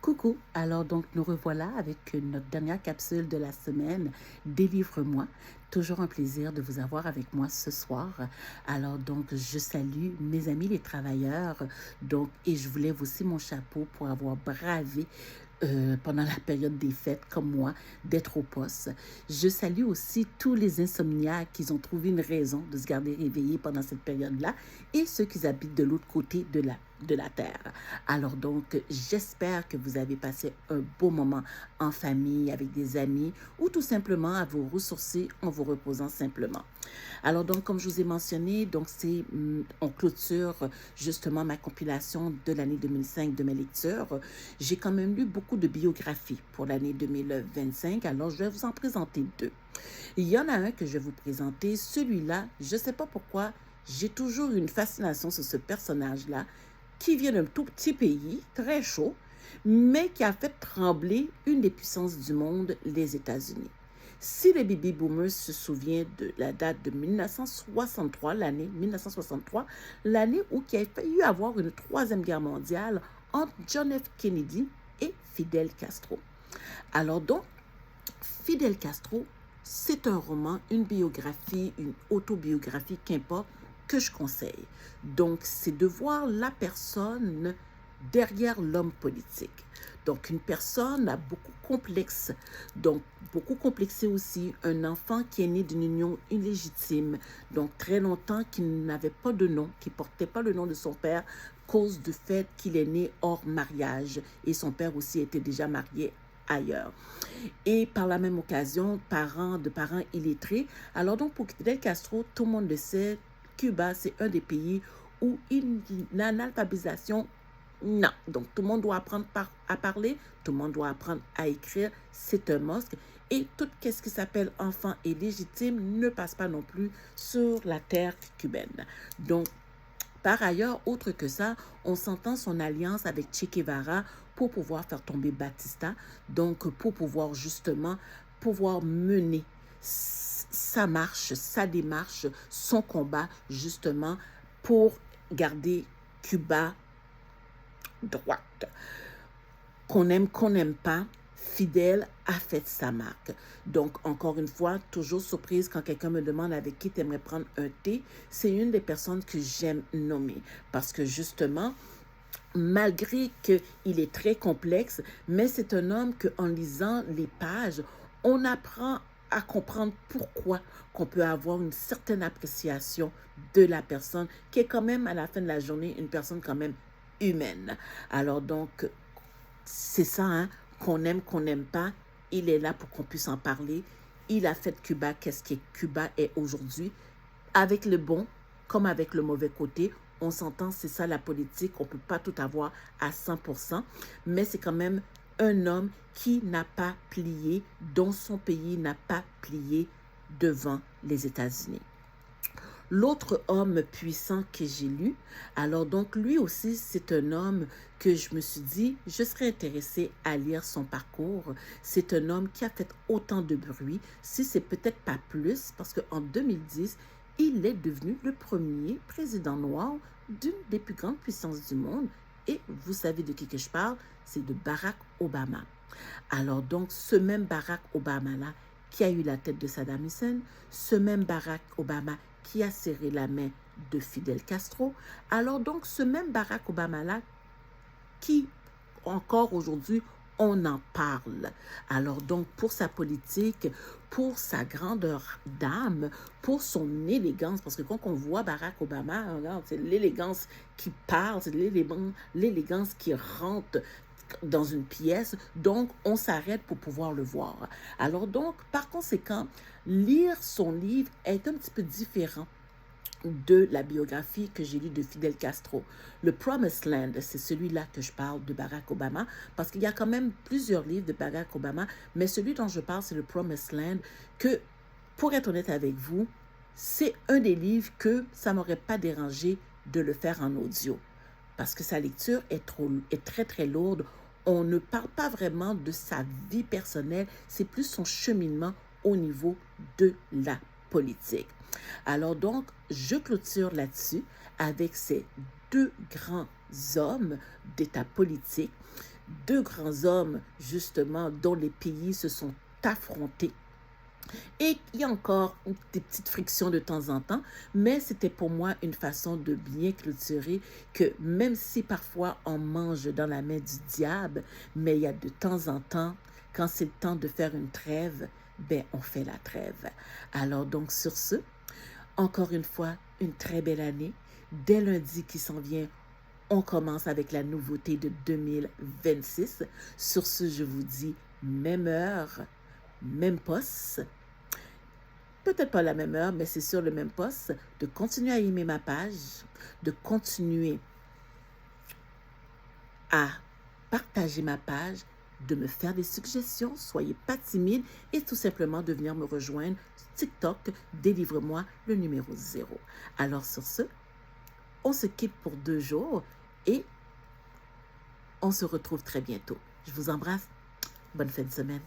Coucou, alors donc nous revoilà avec notre dernière capsule de la semaine, Délivre-moi. Toujours un plaisir de vous avoir avec moi ce soir. Alors donc je salue mes amis les travailleurs et je vous lève aussi mon chapeau pour avoir bravé pendant la période des fêtes, comme moi, d'être au poste. Je salue aussi tous les insomniaques qui ont trouvé une raison de se garder réveillés pendant cette période-là et ceux qui habitent de l'autre côté de la terre. Alors donc, j'espère que vous avez passé un beau moment en famille, avec des amis ou tout simplement à vous ressourcer en vous reposant simplement. Alors donc, comme je vous ai mentionné, on clôture justement ma compilation de l'année 2005 de mes lectures. J'ai quand même lu beaucoup de biographies pour l'année 2025, alors je vais vous en présenter deux. Il y en a un que je vais vous présenter, celui-là, je ne sais pas pourquoi, j'ai toujours eu une fascination sur ce personnage-là qui vient d'un tout petit pays, très chaud, mais qui a fait trembler une des puissances du monde, les États-Unis. Si les baby boomers se souviennent de la date de 1963, l'année 1963, l'année où il a failli avoir une troisième guerre mondiale entre John F. Kennedy et Fidel Castro. Alors donc, Fidel Castro, c'est un roman, une biographie, une autobiographie, qu'importe, que je conseille. Donc, c'est de voir la personne derrière l'homme politique. Donc, une personne a beaucoup complexe, donc beaucoup complexé aussi, un enfant qui est né d'une union illégitime, donc très longtemps qui n'avait pas de nom, qui portait pas le nom de son père, cause du fait qu'il est né hors mariage et son père aussi était déjà marié ailleurs. Et par la même occasion, de parents illettrés. Alors donc, pour Fidel Castro, tout le monde le sait, Cuba, c'est un des pays où l'analphabétisation, non. Donc, tout le monde doit apprendre à parler, tout le monde doit apprendre à écrire, c'est un must. Et tout ce qui s'appelle enfant et légitime ne passe pas non plus sur la terre cubaine. Donc, par ailleurs, autre que ça, on s'entend son alliance avec Che Guevara pour pouvoir faire tomber Batista, donc pour pouvoir justement mener sa marche, sa démarche, son combat justement pour garder Cuba droite. Qu'on n'aime pas, Fidel a fait sa marque. Donc, encore une fois, toujours surprise quand quelqu'un me demande avec qui tu aimerais prendre un thé. C'est une des personnes que j'aime nommer parce que justement, malgré qu'il est très complexe, mais c'est un homme qu'en lisant les pages, on apprend à comprendre pourquoi qu'on peut avoir une certaine appréciation de la personne qui est quand même à la fin de la journée une personne quand même humaine. Alors donc, c'est ça, hein, qu'on n'aime pas, il est là pour qu'on puisse en parler. Il a fait Cuba, qu'est-ce que Cuba est aujourd'hui, avec le bon comme avec le mauvais côté. On s'entend, c'est ça la politique, on ne peut pas tout avoir à 100%, mais c'est quand même un homme qui n'a pas plié, dont son pays n'a pas plié devant les États-Unis. L'autre homme puissant que j'ai lu, alors donc lui aussi, c'est un homme que je me suis dit, je serais intéressée à lire son parcours. C'est un homme qui a fait autant de bruit, si c'est peut-être pas plus, parce qu'en 2010, il est devenu le premier président noir d'une des plus grandes puissances du monde. Et vous savez de qui que je parle, c'est de Barack Obama. Alors donc, ce même Barack Obama-là, qui a eu la tête de Saddam Hussein, ce même Barack Obama qui a serré la main de Fidel Castro. Alors donc, ce même Barack Obama-là, qui encore aujourd'hui, on en parle. Alors donc, pour sa politique, pour sa grandeur d'âme, pour son élégance, parce que quand on voit Barack Obama, c'est l'élégance qui parle, c'est l'élégance qui rentre dans une pièce, donc on s'arrête pour pouvoir le voir. Alors donc, par conséquent, lire son livre est un petit peu différent de la biographie que j'ai lue de Fidel Castro. Le Promised Land, c'est celui-là que je parle de Barack Obama, parce qu'il y a quand même plusieurs livres de Barack Obama, mais celui dont je parle, c'est le Promised Land, que, pour être honnête avec vous, c'est un des livres que ça ne m'aurait pas dérangé de le faire en audio, parce que sa lecture est très, très lourde. On ne parle pas vraiment de sa vie personnelle, c'est plus son cheminement au niveau de la politique. Alors donc, je clôture là-dessus avec ces deux grands hommes d'état politique. deux grands hommes, justement, dont les pays se sont affrontés. Et il y a encore des petites frictions de temps en temps, mais c'était pour moi une façon de bien clôturer que même si parfois on mange dans la main du diable, mais il y a de temps en temps, quand c'est le temps de faire une trêve, ben on fait la trêve. Alors donc sur ce, encore une fois, une très belle année. Dès lundi qui s'en vient, on commence avec la nouveauté de 2026. Sur ce, je vous dis même heure, même poste. Peut-être pas la même heure, mais c'est sur le même poste. De continuer à aimer ma page, de continuer à partager ma page, de me faire des suggestions, soyez pas timide et tout simplement de venir me rejoindre TikTok, délivre-moi le numéro 0. Alors sur ce, on se quitte pour 2 jours et on se retrouve très bientôt. Je vous embrasse. Bonne fin de semaine.